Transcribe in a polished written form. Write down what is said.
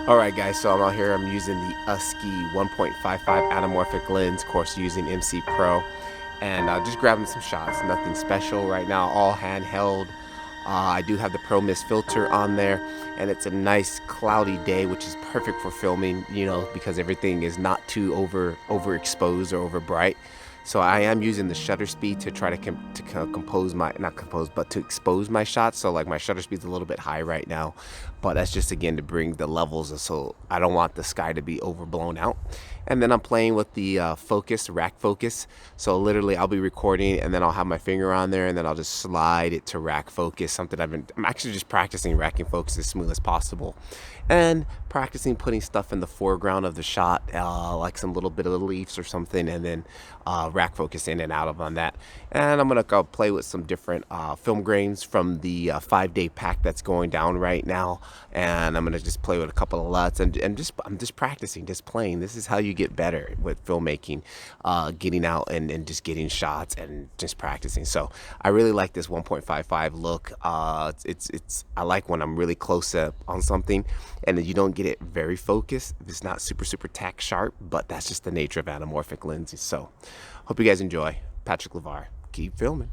Alright guys, so I'm out here, I'm using the USKI 1.55 anamorphic lens, of course using Mcpro, and just grabbing some shots, nothing special right now, all handheld. I do have the Pro Mist filter on there, and it's a nice cloudy day, which is perfect for filming, you know, because everything is not too overexposed or over bright. So I am using the shutter speed to try to compose my, not compose, but to expose my shots. So like my shutter speed's a little bit high right now, but that's just again to bring the levels, so I don't want the sky to be overblown out. And then I'm playing with the rack focus. So literally I'll be recording and then I'll have my finger on there and then I'll just slide it to rack focus, something I'm actually just practicing racking focus as smooth as possible. And practicing putting stuff in the foreground of the shot, like some little bit of leaves or something, and then rack focus in and out of on that. And I'm gonna go play with some different film grains from the 5-day pack that's going down right now. And I'm gonna just play with a couple of LUTs and I'm just practicing, just playing. This is how you get better with filmmaking, getting out and just getting shots and just practicing. So I really like this 1.55 look. It's I like when I'm really close up on something and then you don't get it very focused. It's not super tack sharp, but that's just the nature of anamorphic lenses. So hope you guys enjoy. Patrick Levar, keep filming.